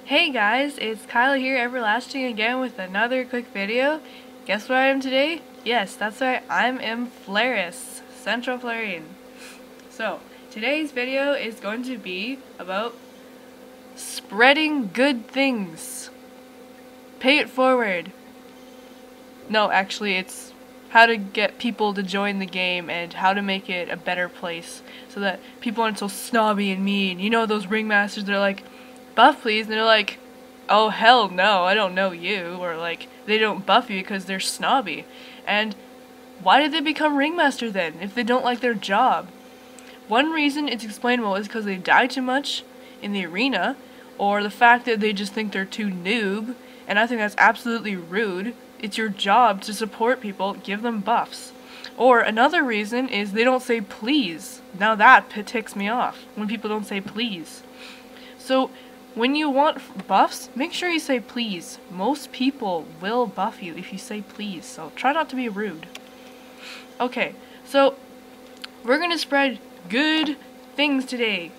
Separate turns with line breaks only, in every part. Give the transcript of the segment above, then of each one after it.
Hey guys, it's Kyla here, Everlasting again with another quick video. Guess where I am today? Yes, that's right, I'm in FLYFF, Central Florian. So, today's video is going to be about spreading good things. Pay it forward. No, actually, it's how to get people to join the game and how to make it a better place so that people aren't so snobby and mean. You know those ringmasters that are like, buff please, and they're like, oh hell no, I don't know you, or like, they don't buff you because they're snobby. And why did they become ringmaster then, if they don't like their job? One reason it's explainable is because they die too much in the arena, or the fact that they just think they're too noob, and I think that's absolutely rude. It's your job to support people, give them buffs. Or another reason is they don't say please. Now that ticks me off, when people don't say please. So, when you want buffs, make sure you say please. Most people will buff you if you say please, so try not to be rude. Okay, so we're gonna spread good things today.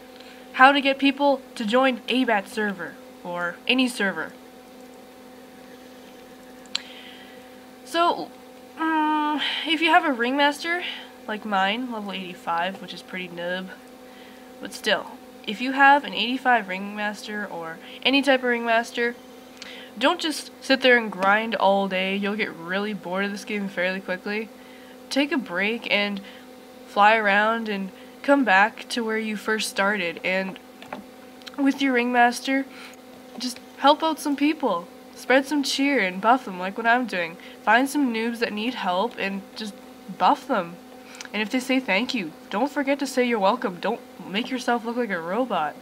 How to get people to join ABAT server, or any server. So, if you have a ringmaster, like mine, level 85, which is pretty noob, but still, if you have an 85 ringmaster or any type of ringmaster, don't just sit there and grind all day. You'll get really bored of this game fairly quickly. Take a break and fly around and come back to where you first started, and with your ringmaster, just help out some people. Spread some cheer and buff them like what I'm doing. Find some noobs that need help and just buff them. And if they say thank you, don't forget to say you're welcome. Don't make yourself look like a robot.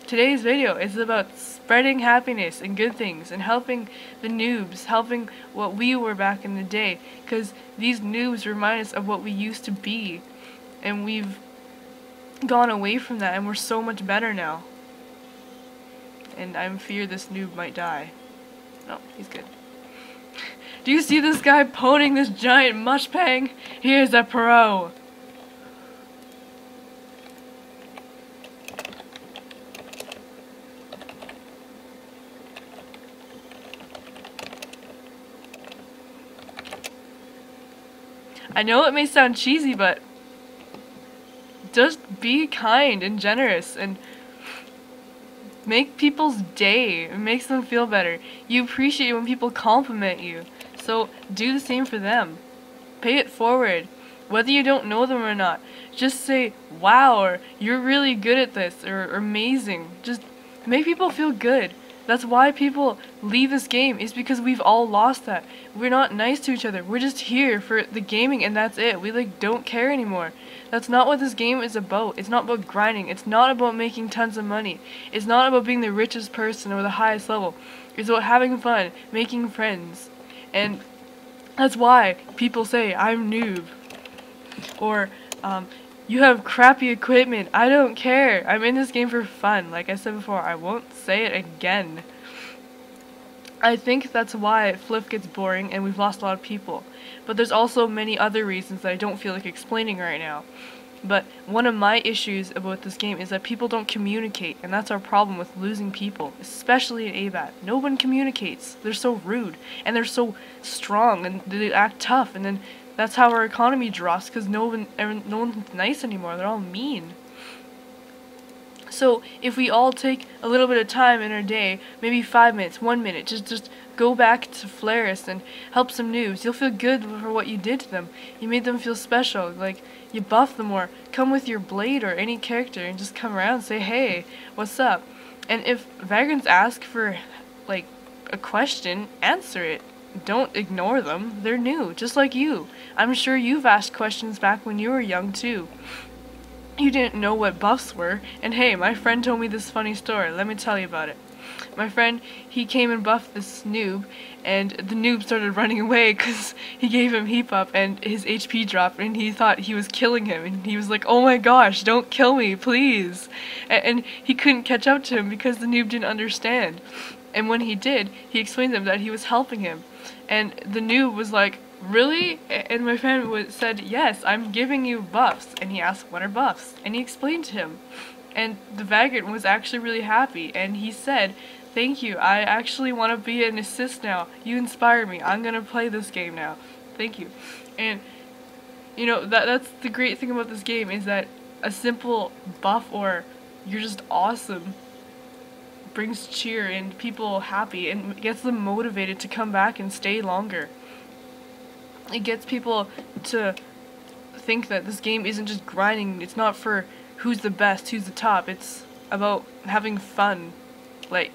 Today's video is about spreading happiness and good things and helping the noobs, helping what we were back in the day. Because these noobs remind us of what we used to be. And we've gone away from that and we're so much better now. And I'm fear this noob might die. No, he's good. Do you see this guy poning this giant mushpang? He is a pro. I know it may sound cheesy, but just be kind and generous and make people's day. It makes them feel better. You appreciate when people compliment you. So do the same for them. Pay it forward. Whether you don't know them or not. Just say, wow, or you're really good at this, or amazing. Just make people feel good. That's why people leave this game, is because we've all lost that. We're not nice to each other. We're just here for the gaming and that's it. We don't care anymore. That's not what this game is about. It's not about grinding. It's not about making tons of money. It's not about being the richest person or the highest level. It's about having fun, making friends. And that's why people say, I'm noob. Or, you have crappy equipment. I don't care. I'm in this game for fun. Like I said before, I won't say it again. I think that's why FLYFF gets boring and we've lost a lot of people. But there's also many other reasons that I don't feel like explaining right now. But one of my issues about this game is that people don't communicate, and that's our problem with losing people, especially in ABAT. No one communicates. They're so rude, and they're so strong, and they act tough, and then that's how our economy drops, because no one's nice anymore. They're all mean. So if we all take a little bit of time in our day, maybe 5 minutes, 1 minute, just go back to FLYFF and help some noobs, you'll feel good for what you did to them. You made them feel special, like you buff them, or come with your blade or any character and just come around and say, hey, what's up? And if vagrants ask for like a question, answer it. Don't ignore them. They're new, just like you. I'm sure you've asked questions back when you were young too. You didn't know what buffs were, and hey, my friend told me this funny story. Let me tell you about it. My friend, he came and buffed this noob, and the noob started running away because he gave him heap up and his HP dropped, and he thought he was killing him, and he was like, oh my gosh, don't kill me, please. And he couldn't catch up to him because the noob didn't understand. And when he did, he explained to him that he was helping him. And the noob was like, really? And my friend said, yes, I'm giving you buffs. And he asked, what are buffs? And he explained to him. And the vagrant was actually really happy, and he said, "Thank you, I actually want to be an assist now. You inspire me. I'm gonna play this game now. Thank you." And you know, that's the great thing about this game, is that a simple buff or "you're just awesome" brings cheer and people happy and gets them motivated to come back and stay longer. It gets people to think that this game isn't just grinding, it's not for who's the best, who's the top, it's about having fun. Like,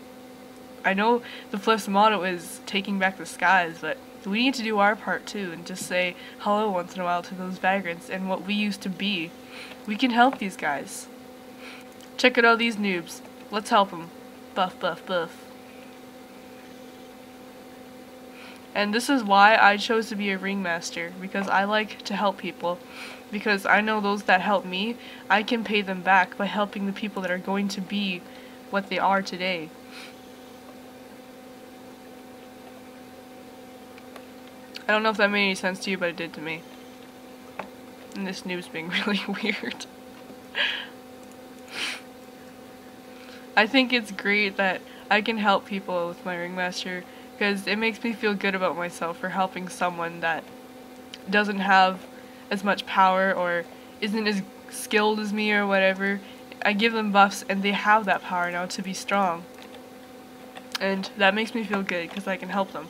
I know the FLYFF's motto is taking back the skies, but we need to do our part too and just say hello once in a while to those vagrants and what we used to be. We can help these guys. Check out all these noobs. Let's help them. Buff, buff, buff. And this is why I chose to be a ringmaster, because I like to help people. Because I know those that help me, I can pay them back by helping the people that are going to be what they are today. I don't know if that made any sense to you, but it did to me. And this noob's being really weird. I think it's great that I can help people with my ringmaster, because it makes me feel good about myself for helping someone that doesn't have as much power or isn't as skilled as me or whatever. I give them buffs and they have that power now to be strong. And that makes me feel good because I can help them.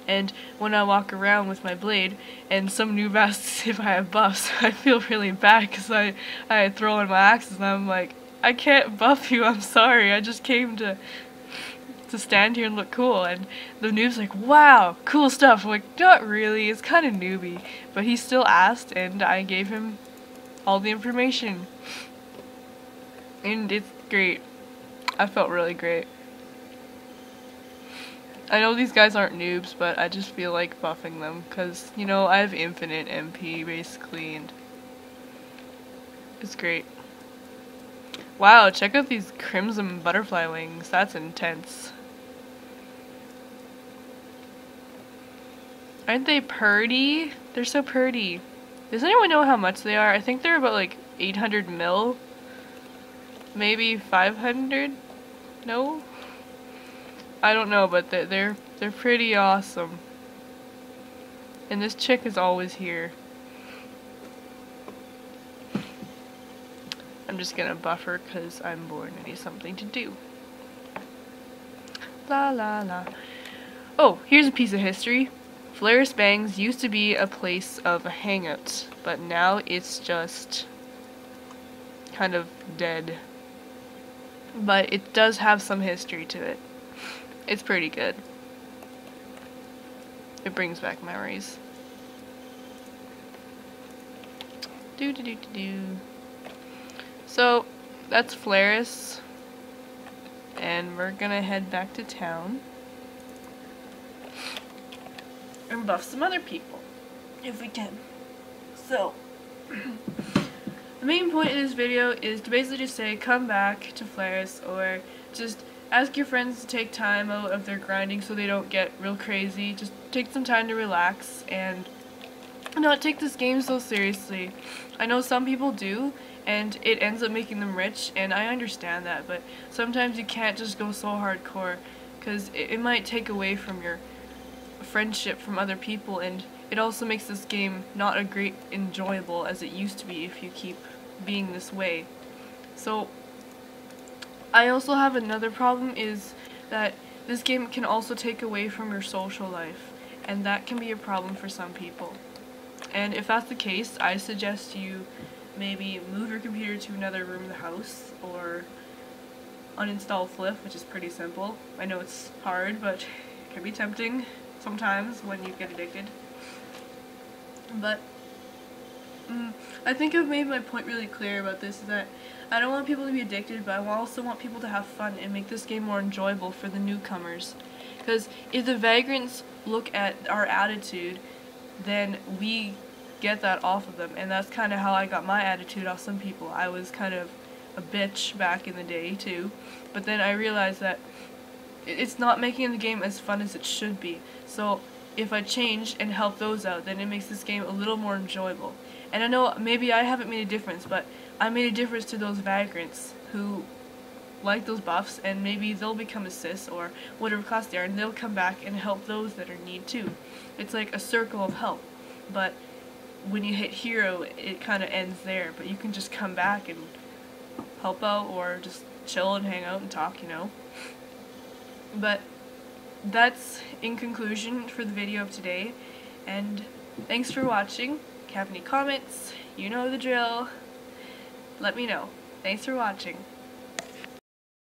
And when I walk around with my blade and some noob asks if I have buffs, I feel really bad because I throw in my axes and I'm like, I can't buff you, I'm sorry, I just came to stand here and look cool. And the noob's like, wow, cool stuff. I'm like, not really, it's kind of newbie. But he still asked and I gave him all the information. And it's great. I felt really great. I know these guys aren't noobs, but I just feel like buffing them because, you know, I have infinite MP basically, and it's great. Wow, check out these crimson butterfly wings. That's intense. Aren't they purty? They're so purty. Does anyone know how much they are? I think they're about like 800 mil. Maybe 500? No? I don't know, but they're pretty awesome. And this chick is always here. I'm just gonna buff her because I'm bored and need something to do. La la la. Oh, here's a piece of history. FLYFF Bangs used to be a place of hangout, but now it's just kind of dead. But it does have some history to it. It's pretty good. It brings back memories. Do do do do do. So that's FLYFF, and we're gonna head back to town and buff some other people if we can. So the main point of this video is to basically just say come back to FLYFF, or just ask your friends to take time out of their grinding so they don't get real crazy. Just take some time to relax and not take this game so seriously. I know some people do, and it ends up making them rich, and I understand that, but sometimes you can't just go so hardcore, because it might take away from your friendship from other people, and it also makes this game not a great enjoyable as it used to be if you keep being this way. So I also have another problem, is that this game can also take away from your social life, and that can be a problem for some people. And if that's the case, I suggest you maybe move your computer to another room in the house, or uninstall FLYFF, which is pretty simple. I know it's hard, but it can be tempting sometimes when you get addicted. But I think I've made my point really clear about this, is that I don't want people to be addicted, but I also want people to have fun and make this game more enjoyable for the newcomers. Because if the vagrants look at our attitude, then we get that off of them, and that's kind of how I got my attitude off some people. I was kind of a bitch back in the day too, but then I realized that it's not making the game as fun as it should be. So if I change and help those out, then it makes this game a little more enjoyable. And I know maybe I haven't made a difference, but I made a difference to those vagrants. who like those buffs, and maybe they'll become a sis or whatever class they are, and they'll come back and help those that are in need too. It's like a circle of help, but when you hit hero, it kind of ends there, but you can just come back and help out or just chill and hang out and talk, you know. But that's in conclusion for the video of today, and thanks for watching. If you have any comments, you know the drill, let me know. Thanks for watching.